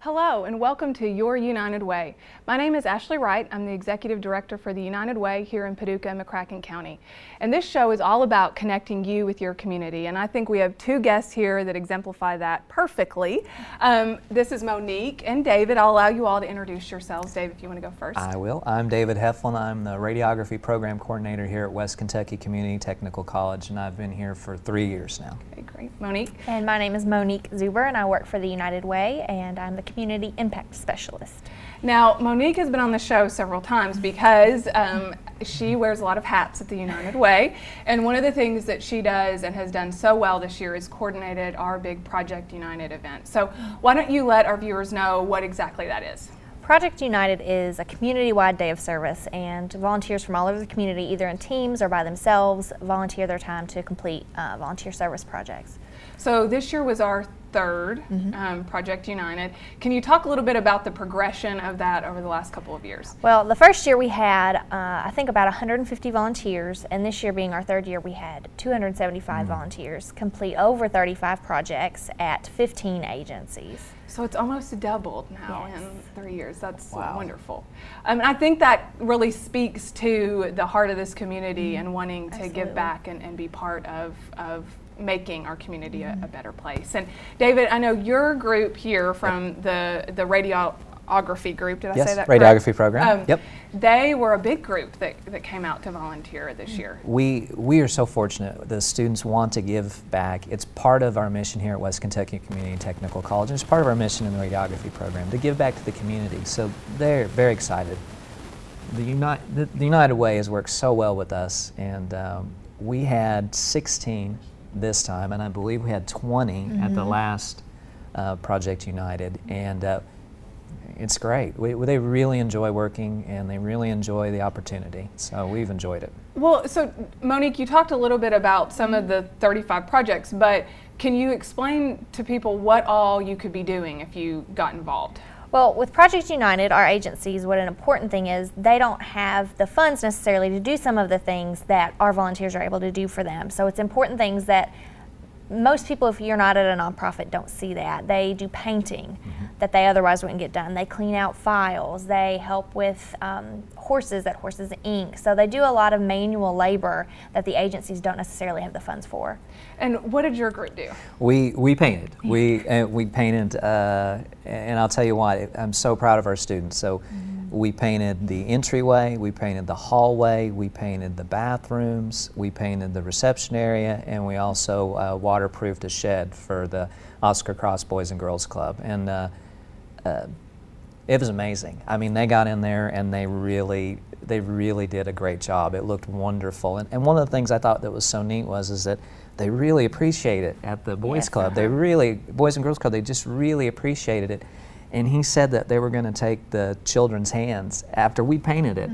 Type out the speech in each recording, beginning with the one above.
Hello and welcome to Your United Way. My name is Ashley Wright. I'm the Executive Director for the United Way here in Paducah and McCracken County. And this show is all about connecting you with your community. And I think we have two guests here that exemplify that perfectly. This is Monique and David. I'll allow you all to introduce yourselves. Dave, if you want to go first. I will. I'm David Heflin. I'm the Radiography Program Coordinator here at West Kentucky Community Technical College, and I've been here for 3 years now. Okay, great. Monique? And my name is Monique Zuber, and I work for the United Way, and I'm the Community Impact Specialist. Now, Monique has been on the show several times because she wears a lot of hats at the United Way, and one of the things that she does and has done so well this year is coordinated our big Project United event. So why don't you let our viewers know what exactly that is? Project United is a community-wide day of service, and volunteers from all over the community, either in teams or by themselves, volunteer their time to complete volunteer service projects. So this year was our third Project United. Can you talk a little bit about the progression of that over the last couple of years? Well, the first year we had, I think, about 150 volunteers, and this year being our third year, we had 275 volunteers complete over 35 projects at 15 agencies. So it's almost doubled now Yes. in 3 years. That's Wow. wonderful. I think that really speaks to the heart of this community and wanting to Absolutely. give back and be part of making our community a better place. And David, I know your group here from the radiography group, did I say that correct? Radiography Program. Yep. They were a big group that came out to volunteer this year. We are so fortunate. The students want to give back. It's part of our mission here at West Kentucky Community Technical College, and it's part of our mission in the Radiography Program to give back to the community. So they're very excited. The United Way has worked so well with us, and we had 16 this time, and I believe we had 20 at the last Project United, and it's great. They really enjoy working, and they really enjoy the opportunity, so we've enjoyed it. Well, so Monique, you talked a little bit about some of the 35 projects, but can you explain to people what all you could be doing if you got involved? Well, with Project United, our agencies, what an important thing is they don't have the funds necessarily to do some of the things that our volunteers are able to do for them. So it's important things that most people, if you're not at a nonprofit, don't see that. They do painting that they otherwise wouldn't get done. They clean out files. They help with horses at Horses Inc. So they do a lot of manual labor that the agencies don't necessarily have the funds for. And what did your group do? We painted. We painted, and I'll tell you what, I'm so proud of our students. So we painted the entryway, we painted the hallway, we painted the bathrooms, we painted the reception area, and we also waterproofed a shed for the Oscar Cross Boys and Girls Club. And it was amazing. I mean, they got in there and they really did a great job. It looked wonderful. And one of the things I thought that was so neat is that they really appreciate it at the Boys Club. They really, Boys and Girls Club, they just really appreciated it. And he said that they were going to take the children's hands after we painted it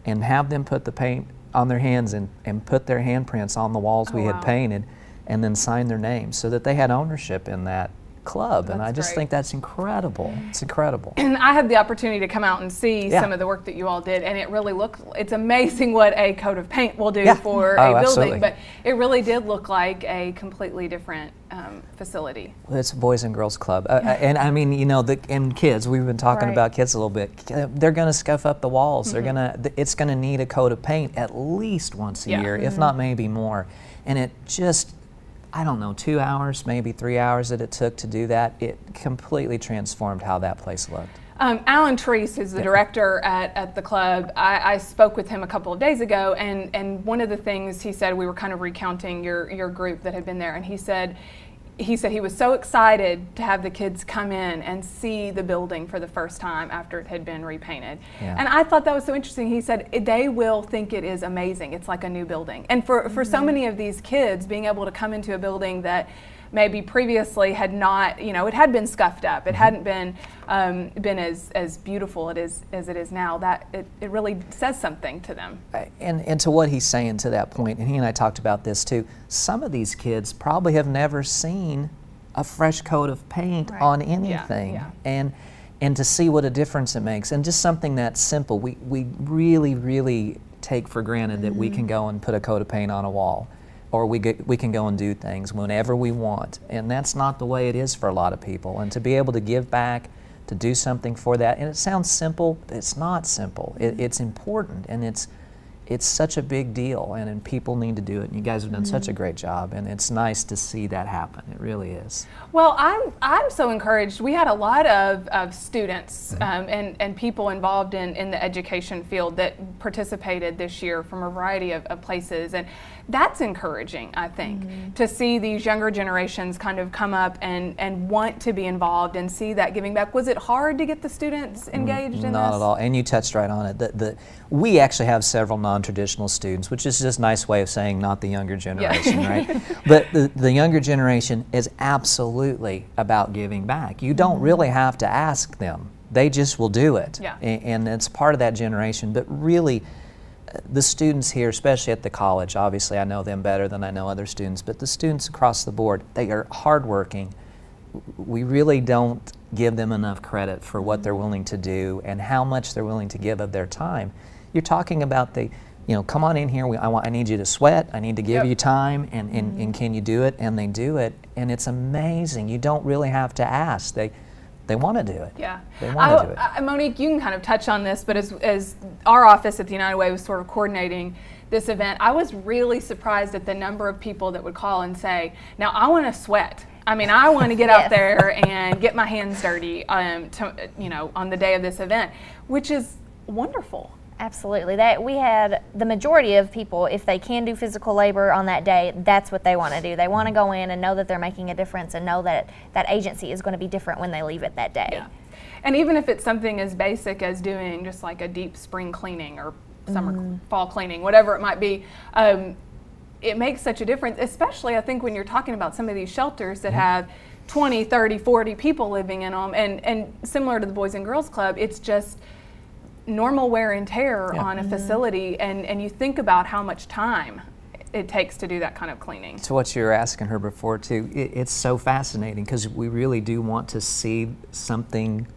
and have them put the paint on their hands and put their handprints on the walls we had painted and then sign their names so that they had ownership in that club. And I just think that's incredible. It's incredible. And I had the opportunity to come out and see some of the work that you all did, and it really looked, it's amazing what a coat of paint will do for a building, absolutely. But it really did look like a completely different facility. Well, it's a Boys and Girls Club. And I mean, you know, and kids, we've been talking about kids a little bit. They're going to scuff up the walls. They're it's going to need a coat of paint at least once a year, if not maybe more. And it just, I don't know, 2 hours, maybe 3 hours that it took to do that, it completely transformed how that place looked. Alan Treese is the director at the club. I spoke with him a couple of days ago, and one of the things he said, we were kind of recounting your group that had been there, and he said he was so excited to have the kids come in and see the building for the first time after it had been repainted. And I thought that was so interesting. He said they will think it is amazing. It's like a new building. And for so many of these kids, being able to come into a building that maybe previously had not, you know, it had been scuffed up. It hadn't been as beautiful as it is now. That it really says something to them. And to what he's saying to that point, and he and I talked about this too, some of these kids probably have never seen a fresh coat of paint on anything. And to see what a difference it makes, and just something that simple, we really take for granted that we can go and put a coat of paint on a wall. or we can go and do things whenever we want. And that's not the way it is for a lot of people. And to be able to give back to do something for that. And it sounds simple, but it's not simple. It's important, and it's such a big deal, and people need to do it. And you guys have done such a great job, and it's nice to see that happen. It really is. Well, I'm so encouraged. We had a lot of students and people involved in the education field that participated this year from a variety of places, and that's encouraging, I think, to see these younger generations kind of come up and want to be involved and see that giving back. Was it hard to get the students engaged in this? Not at all, and you touched right on it. We actually have several non-traditional students, which is just a nice way of saying not the younger generation, right? But the younger generation is absolutely about giving back. You don't really have to ask them. They just will do it. Yeah. And it's part of that generation. But really, the students here, especially at the college, obviously I know them better than I know other students, but the students across the board, they are hardworking. We really don't give them enough credit for what they're willing to do and how much they're willing to give of their time. You're talking about come on in here, I need you to sweat, I need to give you time, and can you do it? And they do it, and it's amazing. You don't really have to ask. They want to do it. Yeah. They want to do it. Monique, you can kind of touch on this, but as our office at the United Way was sort of coordinating this event, I was really surprised at the number of people that would call and say, now I want to sweat. I mean, I want to get out there and get my hands dirty on the day of this event, which is wonderful. Absolutely. We had the majority of people, if they can do physical labor on that day, that's what they want to do. They want to go in and know that they're making a difference and know that that agency is going to be different when they leave it that day. Yeah. And even if it's something as basic as doing just like a deep spring cleaning or summer, fall cleaning, whatever it might be, it makes such a difference, especially I think when you're talking about some of these shelters that have 20, 30, 40 people living in them, and similar to the Boys and Girls Club, it's just normal wear and tear on a facility, and you think about how much time it takes to do that kind of cleaning. To what you were asking her before too, it's so fascinating because we really do want to see something,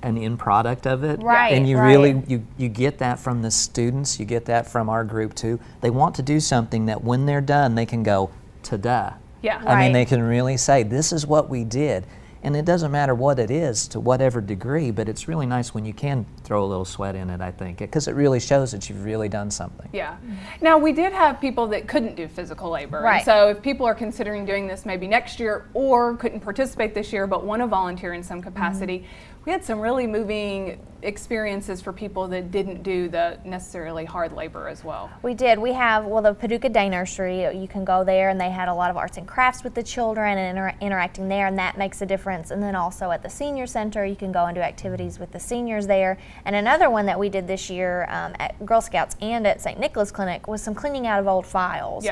an end product of it. Right. And you get that from the students, you get that from our group too. They want to do something that when they're done they can go, ta-da. Yeah. I mean, they can really say, this is what we did. And it doesn't matter what it is to whatever degree, but it's really nice when you can throw a little sweat in it, I think, because it really shows that you've really done something. Yeah. Now, we did have people that couldn't do physical labor. Right. And so if people are considering doing this maybe next year or couldn't participate this year but want to volunteer in some capacity, we had some really moving experiences for people that didn't do the necessarily hard labor as well. We did. We have, the Paducah Day Nursery, you can go there, and they had a lot of arts and crafts with the children and interacting there, and that makes a difference. And then also at the Senior Center, you can go and do activities with the seniors there. And another one that we did this year at Girl Scouts and at St. Nicholas Clinic was some cleaning out of old files,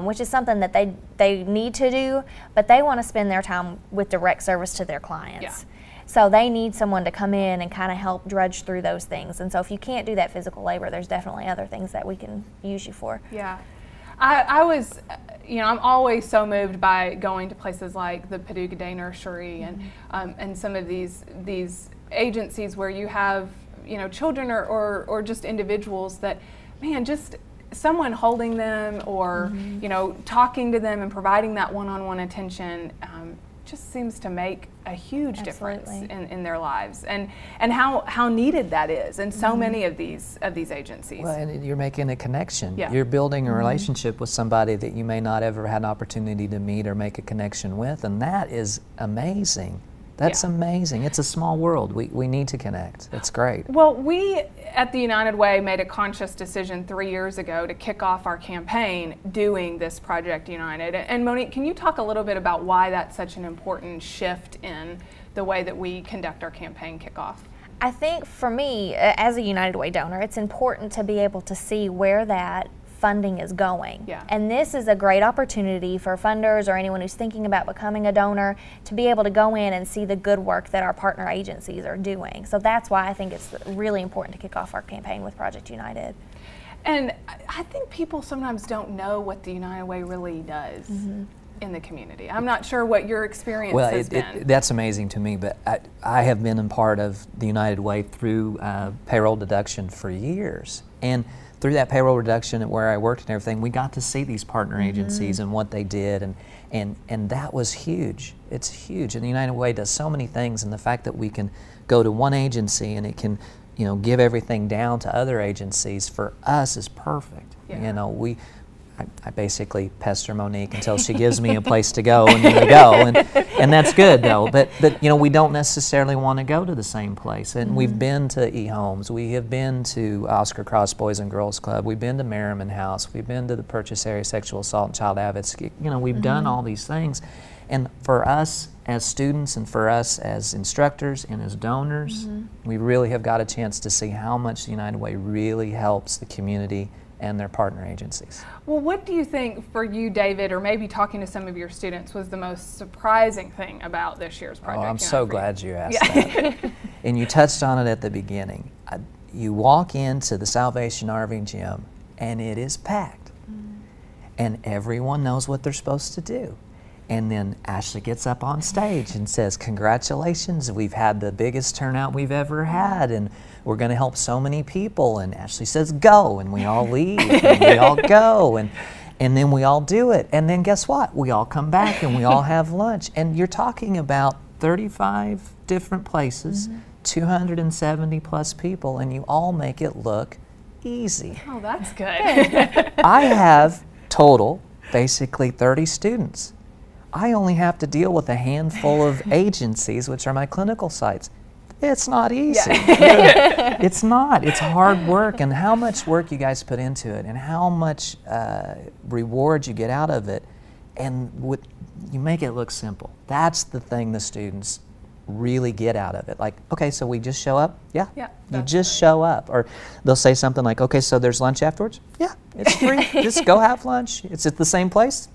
which is something that they need to do, but they want to spend their time with direct service to their clients. Yeah. So they need someone to come in and kind of help drudge through those things. And so if you can't do that physical labor, there's definitely other things that we can use you for. Yeah. I was, I'm always so moved by going to places like the Paducah Day Nursery and some of these agencies where you have, children or just individuals that, man, just someone holding them or, talking to them and providing that one-on-one attention just seems to make a huge difference in their lives, and how needed that is in so many of these agencies. Well, and you're making a connection. Yeah. You're building a relationship with somebody that you may not ever had an opportunity to meet or make a connection with, and that is amazing. That's amazing. It's a small world. We need to connect. It's great. Well, we at the United Way made a conscious decision 3 years ago to kick off our campaign doing this Project United. And Monique, can you talk a little bit about why that's such an important shift in the way that we conduct our campaign kickoff? I think for me, as a United Way donor, it's important to be able to see where that funding is going. Yeah. And this is a great opportunity for funders or anyone who's thinking about becoming a donor to be able to go in and see the good work that our partner agencies are doing. So that's why I think it's really important to kick off our campaign with Project United. And I think people sometimes don't know what the United Way really does in the community. I'm not sure what your experience has been. That's amazing to me, but I have been a part of the United Way through payroll deduction for years. And through that payroll reduction at where I worked and everything, we got to see these partner agencies and what they did, and that was huge. It's huge, and the United Way does so many things, and the fact that we can go to one agency and it can, you know, give everything down to other agencies, for us is perfect. You know, I basically pester Monique until she gives me a place to go, and then we go, and that's good though. But you know, we don't necessarily want to go to the same place. And we've been to eHomes, we have been to Oscar Cross Boys and Girls Club, we've been to Merriman House, we've been to the Purchase Area Sexual Assault and Child Advocacy. You know, we've done all these things, and for us as students and for us as instructors and as donors, we really have got a chance to see how much the United Way really helps the community and their partner agencies. Well, what do you think for you, David, or maybe talking to some of your students, was the most surprising thing about this year's project? Oh, I'm so glad you asked that. And you touched on it at the beginning. You walk into the Salvation Army gym and it is packed. And everyone knows what they're supposed to do. And then Ashley gets up on stage and says, "Congratulations, we've had the biggest turnout we've ever had, and we're going to help so many people." And Ashley says, "Go," and we all leave, and we all go, and then we all do it. And then guess what? We all come back and we all have lunch. And you're talking about 35 different places, 270 plus people, and you all make it look easy. Oh, that's good. I have total, basically 30 students. I only have to deal with a handful of agencies, which are my clinical sites. It's not easy. It's not. It's hard work, and how much work you guys put into it, and how much reward you get out of it, and you make it look simple. That's the thing the students really get out of it. Like, okay, so we just show up? Yeah. You just show up. Or they'll say something like, okay, so there's lunch afterwards? Yeah, it's free. Just go have lunch. It's at the same place?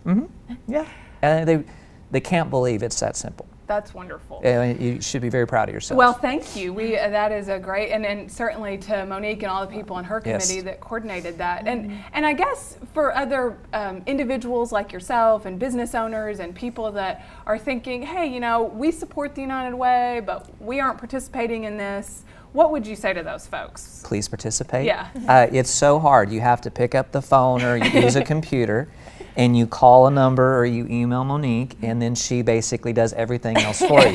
Yeah. And they can't believe it's that simple. That's wonderful. You should be very proud of yourself. Well, thank you. That is a great, and certainly to Monique and all the people in her committee that coordinated that. And I guess for other individuals like yourself and business owners and people that are thinking, hey, you know, we support the United Way, but we aren't participating in this, what would you say to those folks? Please participate. Yeah. It's so hard. You have to pick up the phone or you use a computer, and you call a number or you email Monique, and then she basically does everything else for you.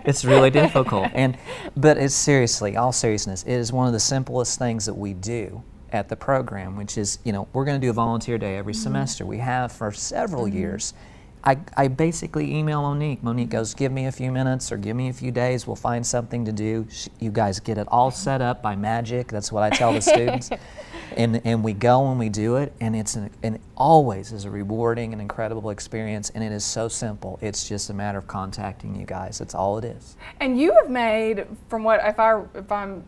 It's really difficult. But it's seriously, all seriousness, it is one of the simplest things that we do at the program, which is, you know, we're going to do a volunteer day every semester. We have for several years. I basically email Monique. Monique goes, give me a few minutes or give me a few days. We'll find something to do. You guys get it all set up by magic. That's what I tell the students. And we go and we do it, and it always is a rewarding and incredible experience, and it is so simple. It's just a matter of contacting you guys. That's all it is. And you have made, from what, if I'm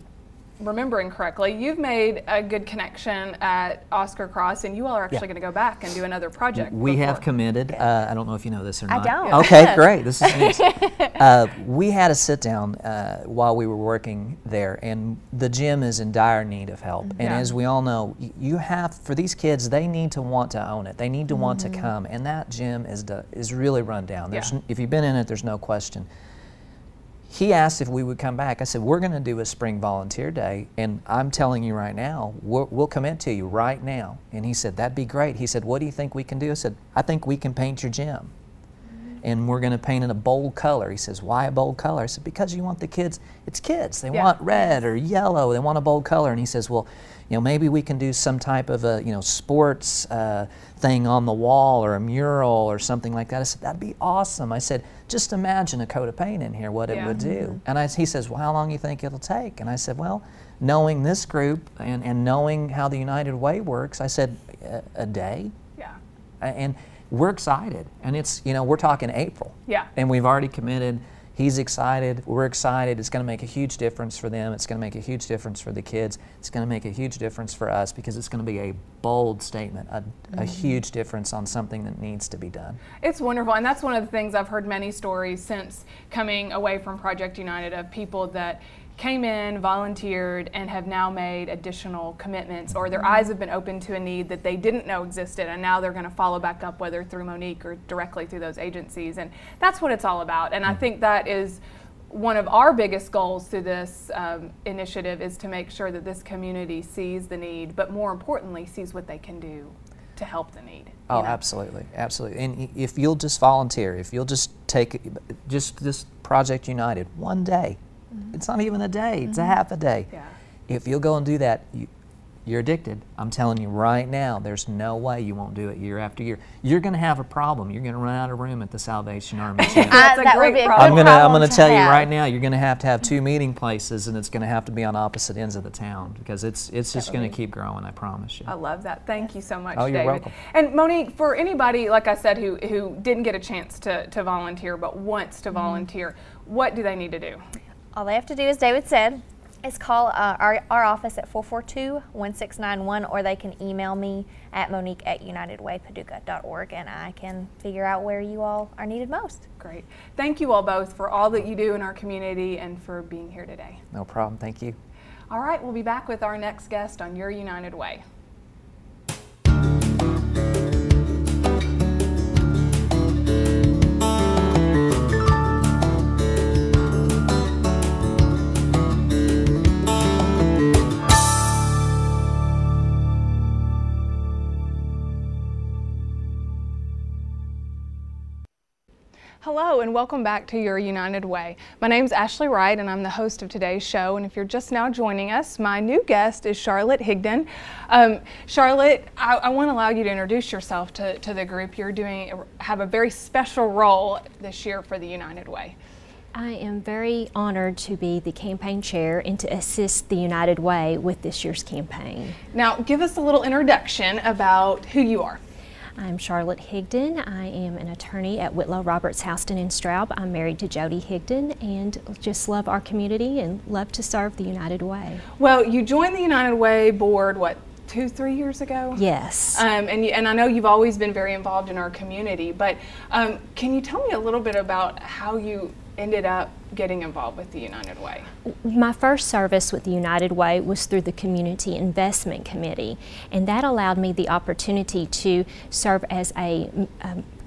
remembering correctly, you've made a good connection at Oscar Cross, and you all are actually going to go back and do another project. We have committed. I don't know if you know this or not. I don't. Okay, great. This is news. We had a sit down while we were working there, and the gym is in dire need of help. And as we all know, you have, for these kids, they need to want to own it. They need to want to come, and that gym is really run down. If you've been in it, there's no question. He asked if we would come back. I said, we're going to do a spring volunteer day, and I'm telling you right now, we'll commit to you right now. And he said, that'd be great. He said, what do you think we can do? I said, I think we can paint your gym. And we're going to paint in a bold color. He says, why a bold color? I said, because you want the kids, it's kids. They want red or yellow. They want a bold color. And he says, well, you know, maybe we can do some type of a, you know, sports thing on the wall or a mural or something like that. I said, that'd be awesome. I said, just imagine a coat of paint in here, what it would do. And he says, well, how long do you think it'll take? And I said, well, knowing this group and knowing how the United Way works, I said, a day. Yeah. And we're excited, and it's, you know, we're talking April. Yeah. And we've already committed. He's excited. We're excited. It's going to make a huge difference for them. It's going to make a huge difference for the kids. It's going to make a huge difference for us because it's going to be a bold statement, a huge difference on something that needs to be done. It's wonderful, and that's one of the things I've heard many stories since coming away from Project United of people that came in, volunteered, and have now made additional commitments, or their eyes have been opened to a need that they didn't know existed, and now they're going to follow back up, whether through Monique or directly through those agencies. And that's what it's all about. And I think that is one of our biggest goals through this initiative is to make sure that this community sees the need, but more importantly, sees what they can do to help the need. Oh, absolutely, absolutely. And if you'll just volunteer, if you'll just take just this Project United one day, it's not even a day, it's a half a day. Yeah. If you'll go and do that, you're addicted. I'm telling you right now, there's no way you won't do it year after year. You're going to have a problem. You're going to run out of room at the Salvation Army gym. That's a that would great be a problem. good I'm going to tell you have. right now, you're going to have 2 meeting places, and it's going to have to be on opposite ends of the town, because it's just going to keep growing, I promise you. I love that. Thank you so much, Oh, you're David. welcome. And Monique, for anybody, like I said, who didn't get a chance to volunteer but wants to volunteer, what do they need to do? All they have to do, as David said, is call our office at 442-1691, or they can email me at monique@unitedwaypaducah.org, and I can figure out where you all are needed most. Great. Thank you all both for all that you do in our community and for being here today. No problem. Thank you. All right, we'll be back with our next guest on Your United Way. Hello and welcome back to Your United Way. My name is Ashley Wright and I'm the host of today's show, and if you're just now joining us, my new guest is Charlotte Higdon. Charlotte, I want to allow you to introduce yourself to the group. You're have a very special role this year for the United Way. I am very honored to be the campaign chair and to assist the United Way with this year's campaign. Now give us a little introduction about who you are. I'm Charlotte Higdon. I am an attorney at Whitlow, Roberts, Houston, and Straub. I'm married to Jody Higdon and just love our community and love to serve the United Way. Well, you joined the United Way board, what, 2-3 years ago? Yes. And I know you've always been very involved in our community, but can you tell me a little bit about how you ended up getting involved with the United Way? My first service with the United Way was through the Community Investment Committee, and that allowed me the opportunity to serve as a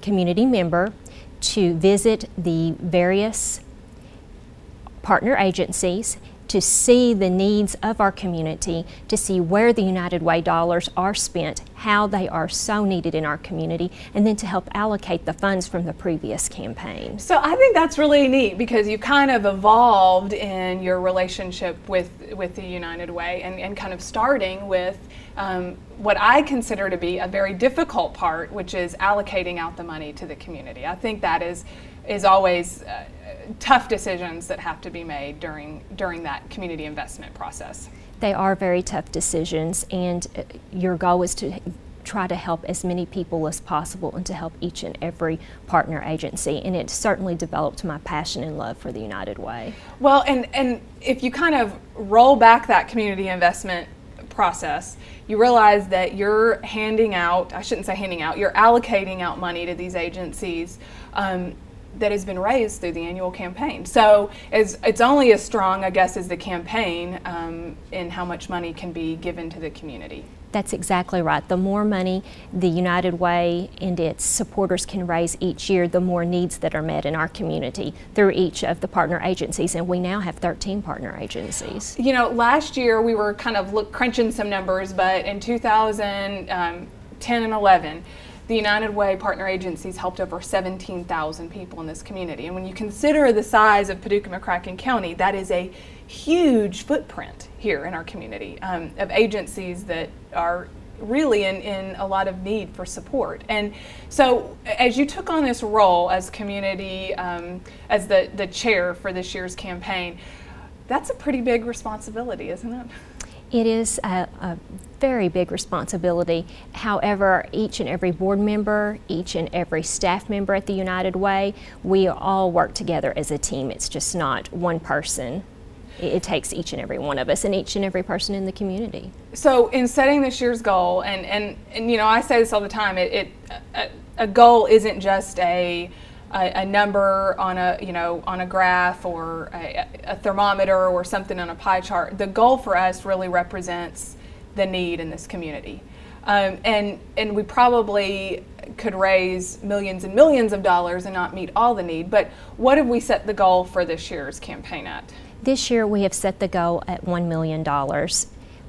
community member, to visit the various partner agencies, to see the needs of our community, to see where the United Way dollars are spent, how they are so needed in our community, and then to help allocate the funds from the previous campaign. So I think that's really neat because you kind of evolved in your relationship with the United Way and kind of starting with what I consider to be a very difficult part, which is allocating out the money to the community. I think that is always tough decisions that have to be made during that community investment process. They are very tough decisions, and your goal is to try to help as many people as possible and to help each and every partner agency, and it certainly developed my passion and love for the United Way. Well, and if you kind of roll back that community investment process, you realize that you're handing out, I shouldn't say handing out, you're allocating out money to these agencies that has been raised through the annual campaign. So it's only as strong, I guess, as the campaign in how much money can be given to the community. That's exactly right. The more money the United Way and its supporters can raise each year, the more needs that are met in our community through each of the partner agencies, and we now have 13 partner agencies. You know, last year we were kind of crunching some numbers, but in 2010 and 11, the United Way partner agencies helped over 17,000 people in this community. And when you consider the size of Paducah-McCracken County, that is a huge footprint here in our community of agencies that are really in a lot of need for support. And so as you took on this role as community, as the chair for this year's campaign, that's a pretty big responsibility, isn't it? It is a very big responsibility. However, each and every board member, each and every staff member at the United Way, we all work together as a team. It's just not one person. It takes each and every one of us and each and every person in the community. So in setting this year's goal, and you know, I say this all the time, a goal isn't just a number on a graph or a thermometer or something on a pie chart. The goal for us really represents the need in this community. and we probably could raise millions and millions of dollars and not meet all the need. But what have we set the goal for this year's campaign at? This year we have set the goal at $1 million.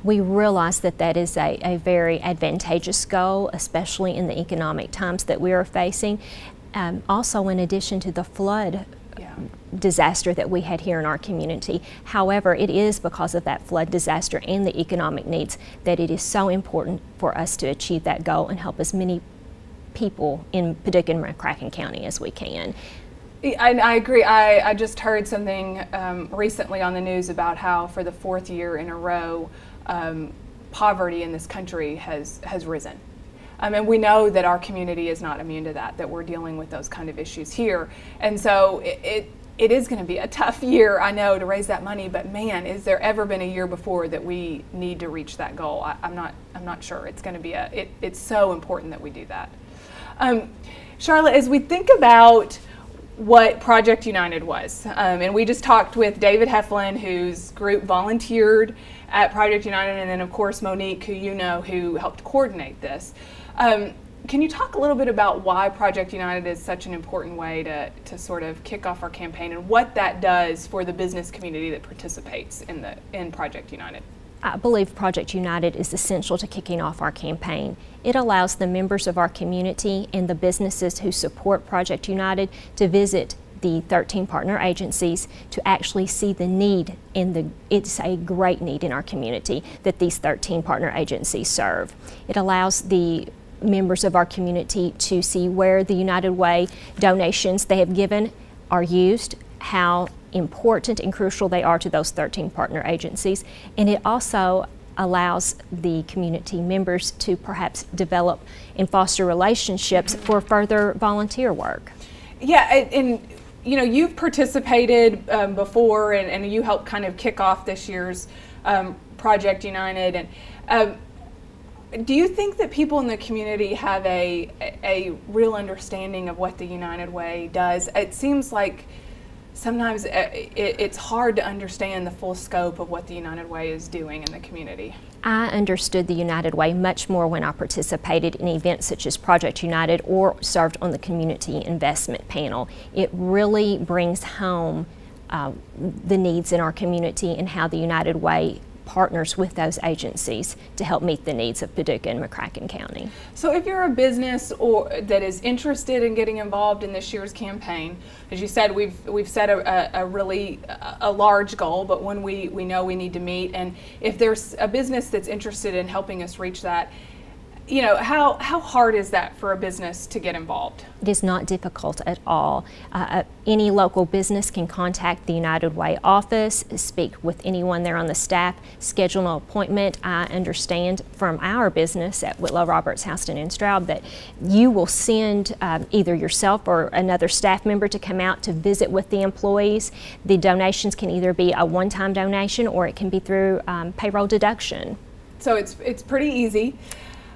We realize that that is a very advantageous goal, especially in the economic times that we are facing. Also, in addition to the flood disaster that we had here in our community. However, it is because of that flood disaster and the economic needs that it is so important for us to achieve that goal and help as many people in Paducah and McCracken County as we can. I agree. I just heard something recently on the news about how for the 4th year in a row, poverty in this country has risen. And we know that our community is not immune to that we're dealing with those kind of issues here. And so it is going to be a tough year, I know, to raise that money, but man, is there ever been a year before that we need to reach that goal? I'm not sure. It's going to be it's so important that we do that. Charlotte, as we think about what Project United was, and we just talked with David Heflin, whose group volunteered at Project United, and then of course Monique, who you know, who helped coordinate this. Can you talk a little bit about why Project United is such an important way to sort of kick off our campaign and what that does for the business community that participates in Project United? I believe Project United is essential to kicking off our campaign. It allows the members of our community and the businesses who support Project United to visit the 13 partner agencies to actually see the need it's a great need in our community that these 13 partner agencies serve. It allows the members of our community to see where the United Way donations they have given are used, how important and crucial they are to those 13 partner agencies, and it also allows the community members to perhaps develop and foster relationships for further volunteer work. Yeah, and you know, you've participated before, and you helped kind of kick off this year's Project United. And do you think that people in the community have a real understanding of what the United Way does? It seems like sometimes it's hard to understand the full scope of what the United Way is doing in the community. I understood the United Way much more when I participated in events such as Project United or served on the community investment panel. It really brings home the needs in our community and how the United Way partners with those agencies to help meet the needs of Paducah and McCracken County. So if you're a business that is interested in getting involved in this year's campaign, as you said, we've set a really large goal, but one we know we need to meet. And if there's a business that's interested in helping us reach that, you know, how hard is that for a business to get involved? It is not difficult at all. Any local business can contact the United Way office, speak with anyone there on the staff, schedule an appointment. I understand from our business at Whitlow, Roberts, Houston, and Straub that you will send either yourself or another staff member to come out to visit with the employees. The donations can either be a one-time donation or it can be through payroll deduction. So it's pretty easy.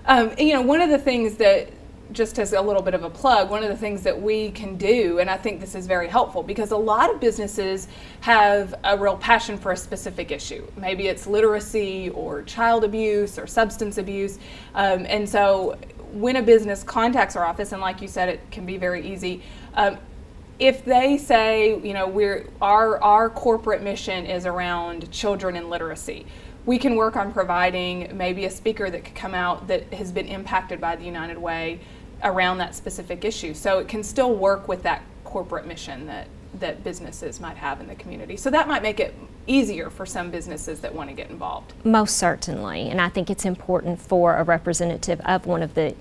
You know, one of the things that, just as a little bit of a plug, one of the things that we can do, and I think this is very helpful, because a lot of businesses have a real passion for a specific issue. Maybe it's literacy or child abuse or substance abuse. And so when a business contacts our office, and like you said, it can be very easy, if they say, you know, our corporate mission is around children and literacy, we can work on providing maybe a speaker that could come out that has been impacted by the United Way around that specific issue. So it can still work with that corporate mission that businesses might have in the community. So that might make it easier for some businesses that want to get involved. Most certainly, and I think it's important for a representative of one of the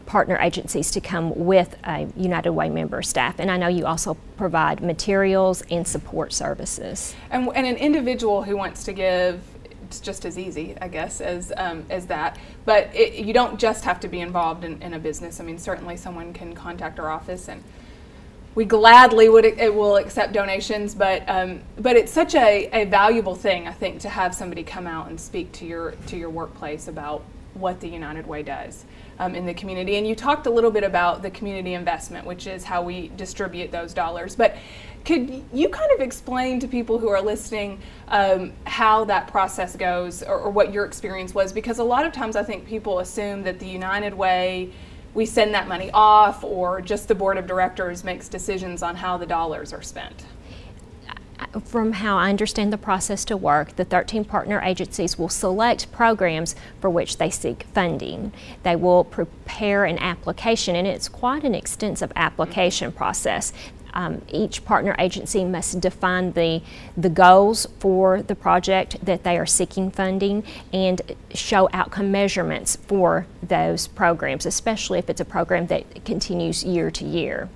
partner agencies to come with a United Way member staff. And I know you also provide materials and support services. And an individual who wants to give, it's just as easy, I guess, as that. But you don't just have to be involved in a business. I mean, certainly someone can contact our office, and we gladly will accept donations. But it's such a valuable thing, I think, to have somebody come out and speak to your workplace about what the United Way does in the community. And you talked a little bit about the community investment, which is how we distribute those dollars. But could you kind of explain to people who are listening how that process goes, or what your experience was? Because a lot of times I think people assume that the United Way, we send that money off, or just the board of directors makes decisions on how the dollars are spent. From how I understand the process to work, the 13 partner agencies will select programs for which they seek funding. They will prepare an application, and it's quite an extensive application process. Each partner agency must define the goals for the project that they are seeking funding and show outcome measurements for those programs, especially if it's a program that continues year to year.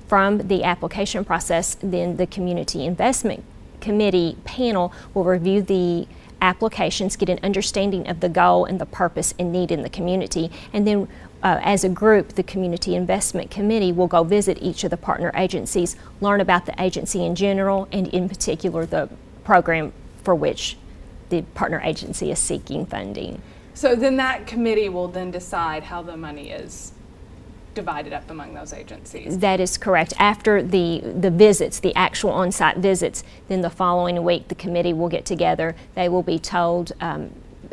From the application process, then the Community Investment Committee panel will review the applications, get an understanding of the goal and the purpose and need in the community, and then as a group, the Community Investment Committee will go visit each of the partner agencies, learn about the agency in general, and in particular the program for which the partner agency is seeking funding. So then that committee will then decide how the money is divided up among those agencies. That is correct. After the visits, the actual on-site visits, then the following week the committee will get together. They will be told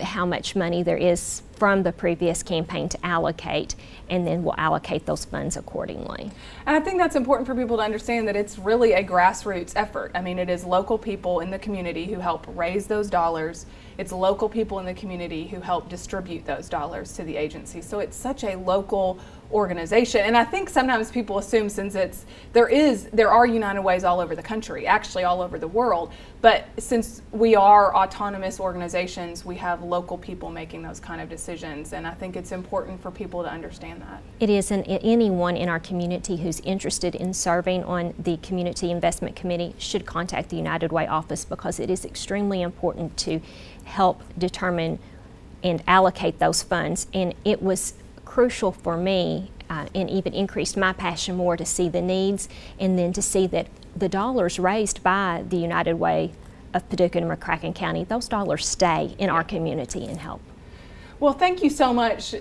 how much money there is from the previous campaign to allocate, and then we'll allocate those funds accordingly. And I think that's important for people to understand, that it's really a grassroots effort. I mean, it is local people in the community who help raise those dollars. It's local people in the community who help distribute those dollars to the agency. So it's such a local organization. And I think sometimes people assume, since there are United Ways all over the country, actually all over the world, but since we are autonomous organizations, we have local people making those kind of decisions. And I think it's important for people to understand that. It is, and anyone in our community who's interested in serving on the Community Investment Committee should contact the United Way office, because it is extremely important to help determine and allocate those funds. And it was crucial for me, and even increased my passion more, to see the needs, and then to see that the dollars raised by the United Way of Paducah and McCracken County, those dollars stay in our community and help. Well, thank you so much,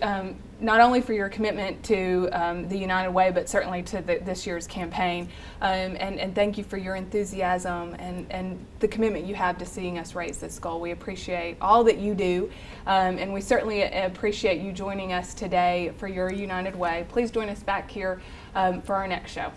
not only for your commitment to the United Way, but certainly to this year's campaign. And thank you for your enthusiasm and the commitment you have to seeing us raise this goal. We appreciate all that you do, and we certainly appreciate you joining us today for your United Way. Please join us back here for our next show.